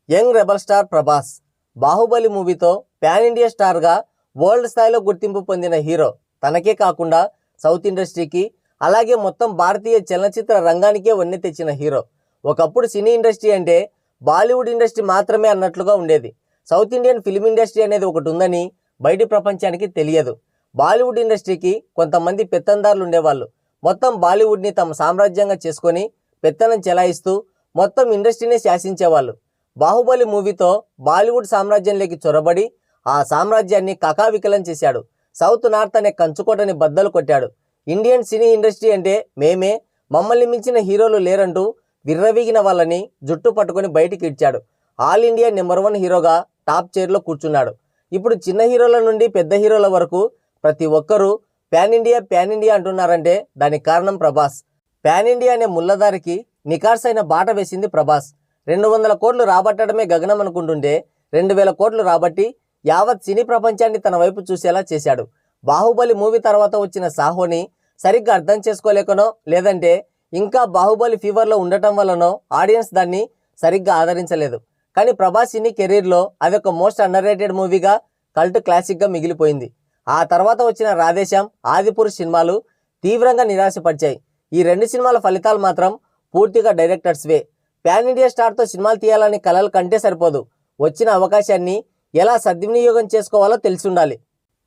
Young rebel star Prabhas Baahubali మూవీతో pan India స్టార్గా world స్థాయిలో గుర్తింపు పొందిన హీరో. తనకే కాకుండా సౌత్ ఇండస్ట్రీకి అలాగే మొత్తం భారతీయ చలనచిత్ర రంగానికే వన్నె తెచ్చిన హీరో. ఒకప్పుడు సినీ ఇండస్ట్రీ అంటే బాలీవుడ్ ఇండస్ట్రీ మాత్రమే అన్నట్లుగా ఉండేది. సౌత్ ఇండియన్ ఫిల్మ్ ఇండస్ట్రీ అనేది ఒకటి ఉందని బయటి ప్రపంచానికి తెలియదు. బాలీవుడ్ ఇండస్ట్రీకి కొంతమంది పెత్తందారులు ఉండేవాళ్ళు. మొత్తం బాలీవుడ్ని తమ సామ్రాజ్యంగా చేసుకొని పెత్తనం చెలాయిస్తూ మొత్తం ఇండస్ట్రీని శాసించేవాళ్ళు. బాహుబలి మూవీతో బాలీవుడ్ సామ్రాజ్యంలోకి చొరబడి ఆ సామ్రాజ్యాన్ని కకావికలం చేశాడు. సౌత్ నార్త్ అనే కంచుకోటని బద్దలు కొట్టాడు. ఇండియన్ సినీ ఇండస్ట్రీ అంటే మేమే, మమ్మల్ని మించిన హీరోలు లేరంటూ విర్రవీగిన వాళ్ళని జుట్టు పట్టుకొని బయటికి ఇచ్చాడు. ఆల్ ఇండియా నెంబర్ 1 హీరోగా టాప్ చైర్లో కూర్చున్నాడు. ఇప్పుడు చిన్న హీరోల నుండి పెద్ద హీరోల వరకు ప్రతి ఒక్కరూ పాన్ ఇండియా అంటున్నారంటే దానికి కారణం ప్రభాస్. పాన్ ఇండియా అనే ముళ్ళదారికి నికార్సైన బాట వేసింది ప్రభాస్. 200 కోట్లు రాబట్టడమే గగనం అనుకుంటుంటే 2000 కోట్లు రాబట్టి యావత్ సినీ ప్రపంచాన్ని తన వైపు చూసేలా చేశాడు. బాహుబలి మూవీ తర్వాత వచ్చిన సాహోని సరిగ్గా అర్థం చేసుకోలేకనో లేదంటే ఇంకా బాహుబలి ఫీవర్లో ఉండటం వల్లనో ఆడియన్స్ దాన్ని సరిగ్గా ఆదరించలేదు. కానీ ప్రభాస్ సినీ కెరీర్లో అదొక మోస్ట్ అండర్ రేటెడ్ మూవీగా, కల్ట్ క్లాసిక్గా మిగిలిపోయింది. ఆ తర్వాత వచ్చిన రాధేశ్యామ్, ఆదిపురుష్ సినిమాలు తీవ్రంగా నిరాశపరిచాయి. ఈ 2 సినిమాల ఫలితాలు మాత్రం పూర్తిగా డైరెక్టర్స్వే. పాన్ ఇండియా స్టార్తో సినిమాలు తీయాలని కలలు కంటే సరిపోదు. వచ్చిన అవకాశాన్ని ఎలా సద్వినియోగం చేసుకోవాలో తెలిసి ఉండాలి.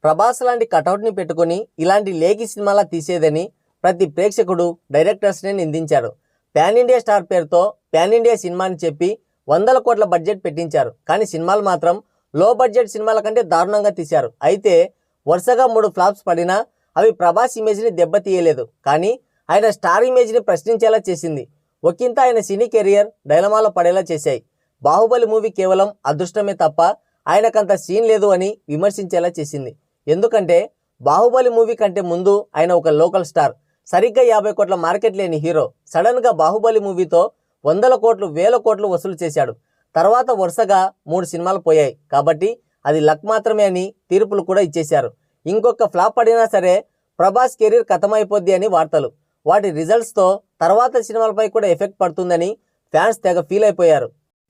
ప్రభాస్ లాంటి కటౌట్ని పెట్టుకుని ఇలాంటి లేఖి సినిమాలా తీసేదని ప్రతి ప్రేక్షకుడు డైరెక్టర్స్ని నిందించారు. పాన్ ఇండియా స్టార్ పేరుతో పాన్ ఇండియా సినిమా అని చెప్పి 100 కోట్ల బడ్జెట్ పెట్టించారు. కానీ సినిమాలు మాత్రం లో బడ్జెట్ సినిమాల కంటే దారుణంగా తీశారు. అయితే వరుసగా 3 ఫ్లాప్స్ పడినా అవి ప్రభాస్ ఇమేజ్ని దెబ్బతీయలేదు. కానీ ఆయన స్టార్ ఇమేజ్ని ప్రశ్నించేలా చేసింది. ఒకంత ఆయన సినీ కెరియర్ డైలమాలో పడేలా చేశాయి. బాహుబలి మూవీ కేవలం అదృష్టమే తప్ప ఆయనకంత సీన్ లేదు అని విమర్శించేలా చేసింది. ఎందుకంటే బాహుబలి మూవీ కంటే ముందు ఆయన ఒక లోకల్ స్టార్, సరిగ్గా 50 కోట్ల మార్కెట్ లేని హీరో. సడన్గా బాహుబలి మూవీతో 100 కోట్లు 1000 కోట్లు వసూలు చేశాడు. తర్వాత వరుసగా 3 సినిమాలు పోయాయి. కాబట్టి అది లక్ మాత్రమే అని తీర్పులు కూడా ఇచ్చేశారు. ఇంకొక ఫ్లాప్ పడినా సరే ప్రభాస్ కెరీర్ ఖతమైపోద్ది అని వార్తలు. వాటి రిజల్ట్స్తో తర్వాత సినిమాలపై కూడా ఎఫెక్ట్ పడుతుందని ఫ్యాన్స్ తెగ ఫీల్ అయిపోయారు.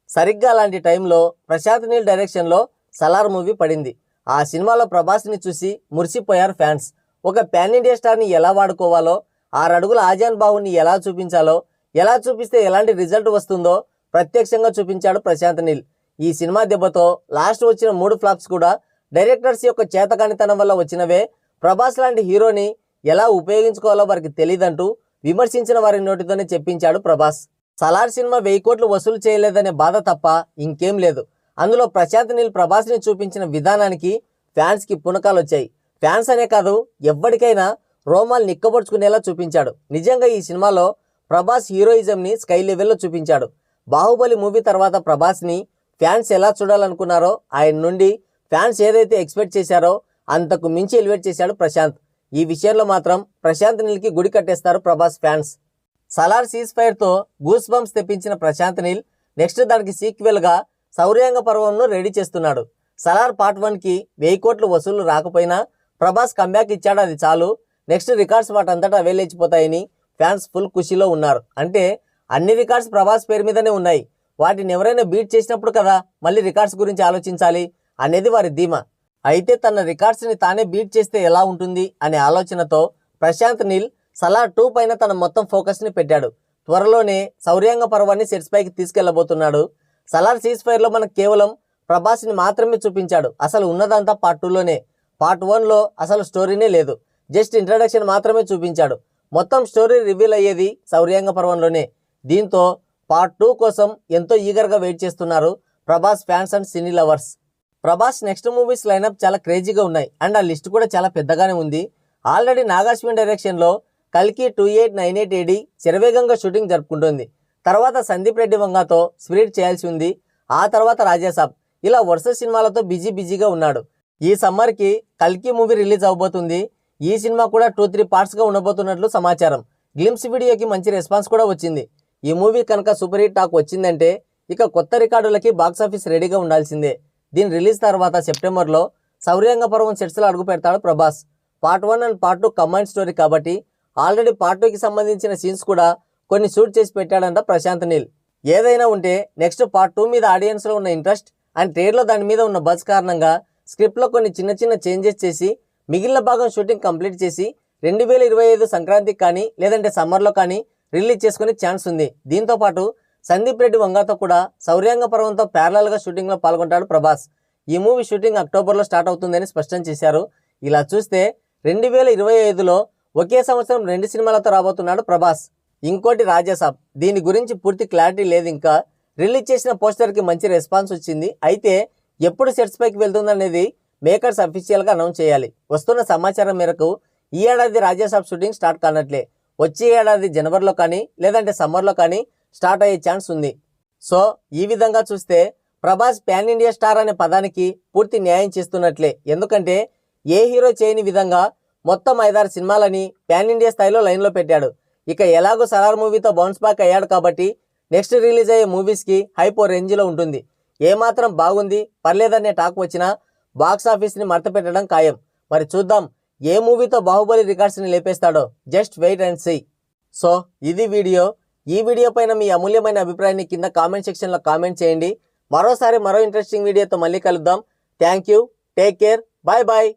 సరిగ్గా అలాంటి టైంలో ప్రశాంత్ నీల్ డైరెక్షన్లో సలార్ మూవీ పడింది. ఆ సినిమాలో ప్రభాస్ని చూసి మురిసిపోయారు ఫ్యాన్స్. ఒక పాన్ ఇండియా స్టార్ని ఎలా వాడుకోవాలో, 6 అడుగుల ఆజాన్ బాహుని ఎలా చూపించాలో, ఎలా చూపిస్తే ఎలాంటి రిజల్ట్ వస్తుందో ప్రత్యక్షంగా చూపించాడు ప్రశాంత్ నీల్. ఈ సినిమా దెబ్బతో లాస్ట్ వచ్చిన 3 ఫ్లాప్స్ కూడా డైరెక్టర్స్ యొక్క చేతకానితనం వల్ల వచ్చినవే. ప్రభాస్ లాంటి హీరోని ఎలా ఉపయోగించుకోవాలో వారికి తెలియదంటూ విమర్శించిన వారి నోటితోనే చెప్పించాడు ప్రభాస్. సలార్ సినిమా 1000 కోట్లు వసూలు చేయలేదనే బాధ తప్ప ఇంకేం లేదు. అందులో ప్రశాంత్ నీల్ ప్రభాస్ని చూపించిన విధానానికి ఫ్యాన్స్కి పునకాలు వచ్చాయి. ఫ్యాన్స్ అనే కాదు, ఎవ్వడికైనా రోమాలు నిక్కబొడుచుకునేలా చూపించాడు. నిజంగా ఈ సినిమాలో ప్రభాస్ హీరోయిజంని స్కై లెవెల్లో చూపించాడు. బాహుబలి మూవీ తర్వాత ప్రభాస్ని ఫ్యాన్స్ ఎలా చూడాలనుకున్నారో, ఆయన నుండి ఫ్యాన్స్ ఏదైతే ఎక్స్పెక్ట్ చేశారో అంతకు మించి ఎలివేట్ చేశాడు ప్రశాంత్. ఈ విషయంలో మాత్రం ప్రశాంత్ నీల్కి గుడి కట్టేస్తారు ప్రభాస్ ఫ్యాన్స్. సలార్ సీజ్ ఫైర్తో గూస్ బంప్స్ తెప్పించిన ప్రశాంత్ నీల్ నెక్స్ట్ దానికి సీక్వెల్గా శౌర్యాంగ పర్వంను రెడీ చేస్తున్నాడు. సలార్ పార్ట్ 1కి 1000 కోట్లు వసూలు రాకపోయినా ప్రభాస్ కంబ్యాక్ ఇచ్చాడు, అది చాలు. నెక్స్ట్ రికార్డ్స్ వాటంతటా అవే లేచిపోతాయని ఫ్యాన్స్ ఫుల్ ఖుషీలో ఉన్నారు. అంటే అన్ని రికార్డ్స్ ప్రభాస్ పేరు మీదనే ఉన్నాయి. వాటిని ఎవరైనా బీట్ చేసినప్పుడు కదా మళ్ళీ రికార్డ్స్ గురించి ఆలోచించాలి అనేది వారి ధీమా. అయితే తన రికార్డ్స్ని తానే బీట్ చేస్తే ఎలా ఉంటుంది అనే ఆలోచనతో ప్రశాంత్ నీల్ సలార్ 2 పైన తన మొత్తం ఫోకస్ని పెట్టాడు. త్వరలోనే శౌర్యాంగ పర్వాన్ని సెట్స్ పైకి తీసుకెళ్లబోతున్నాడు. సలార్ సీజ్ ఫైర్లో మనకు కేవలం ప్రభాస్ని మాత్రమే చూపించాడు. అసలు ఉన్నదంతా పార్ట్ 2లోనే. పార్ట్ 1లో అసలు స్టోరీనే లేదు, జస్ట్ ఇంట్రడక్షన్ మాత్రమే చూపించాడు. మొత్తం స్టోరీ రివీల్ అయ్యేది శౌర్యాంగ పర్వంలోనే. దీంతో పార్ట్ 2 కోసం ఎంతో ఈగర్గా వెయిట్ చేస్తున్నారు Prabhas fans and cine lovers. Prabhas next movies lineup చాలా క్రేజీగా ఉన్నాయి అండ్ ఆ లిస్ట్ కూడా చాలా పెద్దగానే ఉంది. ఆల్రెడీ నాగాశ్విన్ డైరెక్షన్లో కల్కి 2898 AD శరవేగంగా షూటింగ్ జరుపుకుంటుంది. తర్వాత సందీప్ రెడ్డి వంగాతో స్పిరిట్ చేయాల్సి ఉంది. ఆ తర్వాత రాజాసాబ్. ఇలా వరుస సినిమాలతో బిజీగా ఉన్నాడు. ఈ సమ్మర్కి కల్కి మూవీ రిలీజ్ అవబోతుంది. ఈ సినిమా కూడా 2-3 పార్ట్స్గా ఉండబోతున్నట్లు సమాచారం. గ్లిమ్స్ వీడియోకి మంచి రెస్పాన్స్ కూడా వచ్చింది. ఈ మూవీ కనుక సూపర్ హిట్ టాక్ వచ్చిందంటే ఇక కొత్త రికార్డులకి బాక్సాఫీస్ రెడీగా ఉండాల్సిందే. దీని రిలీజ్ తర్వాత సెప్టెంబర్లో శౌర్యాంగ పర్వం సెట్స్లో అడుగు పెడతాడు Prabhas. Part 1 and part 2 combined story కాబట్టి ఆల్రెడీ పార్ట్ 2కి సంబంధించిన సీన్స్ కూడా కొన్ని షూట్ చేసి పెట్టాడంట ప్రశాంత్ నీల్. ఏదైనా ఉంటే నెక్స్ట్ పార్ట్ 2 మీద ఆడియన్స్లో ఉన్న ఇంట్రెస్ట్ అండ్ ట్రేడ్లో దాని మీద ఉన్న బజ్ కారణంగా స్క్రిప్ట్లో కొన్ని చిన్న చిన్న చేంజెస్ చేసి మిగిలిన భాగం షూటింగ్ కంప్లీట్ చేసి 2025 సంక్రాంతికి కానీ లేదంటే సమ్మర్లో కానీ రిలీజ్ చేసుకునే ఛాన్స్ ఉంది. దీంతో పాటు సందీప్ రెడ్డి వంగాతో కూడా శౌర్యాంగ పర్వంతో ప్యారలల్గా షూటింగ్లో పాల్గొంటాడు ప్రభాస్. ఈ మూవీ షూటింగ్ అక్టోబర్లో స్టార్ట్ అవుతుందని స్పష్టం చేశారు. ఇలా చూస్తే 2025లో ఒకే సంవత్సరం 2 సినిమాలతో రాబోతున్నాడు ప్రభాస్. ఇంకోటి రాజాసాబ్, దీని గురించి పూర్తి క్లారిటీ లేదు. ఇంకా రిలీజ్ చేసిన పోస్టర్కి మంచి రెస్పాన్స్ వచ్చింది. అయితే ఎప్పుడు సెట్స్ పైకి వెళ్తుందనేది మేకర్స్ అఫీషియల్గా అనౌన్స్ చేయాలి. వస్తున్న సమాచారం మేరకు ఈ ఏడాది రాజాసాబ్ షూటింగ్ స్టార్ట్ కానట్లే వచ్చే ఏడాది జనవరిలో కానీ లేదంటే సమ్మర్లో కానీ స్టార్ట్ అయ్యే ఛాన్స్ ఉంది. సో ఈ విధంగా చూస్తే ప్రభాస్ ప్యాన్ ఇండియా స్టార్ అనే పదానికి పూర్తి న్యాయం చేస్తున్నట్లే. ఎందుకంటే ఏ హీరో చేయని విధంగా మొత్తం 5-6 సినిమాలని ప్యాన్ ఇండియా స్థాయిలో లైన్లో పెట్టాడు. ఇక ఎలాగో సలార్ మూవీతో బౌన్స్ బ్యాక్ అయ్యాడు కాబట్టి నెక్స్ట్ రిలీజ్ అయ్యే మూవీస్కి హైపో రేంజ్లో ఉంటుంది. ఏమాత్రం బాగుంది పర్లేదనే టాక్ వచ్చినా బాక్స్ ఆఫీస్ని మడత పెట్టడం ఖాయం. మరి చూద్దాం ఏ మూవీతో బాహుబలి రికార్డ్స్ని లేపేస్తాడో. Just wait and see. So ఇది వీడియో. ఈ వీడియో పైన మీ అమూల్యమైన అభిప్రాయాన్ని కింద కామెంట్ సెక్షన్లో కామెంట్ చేయండి. మరోసారి మరో ఇంట్రెస్టింగ్ వీడియోతో మళ్ళీ కలుద్దాం. Thank you. Take care. Bye bye.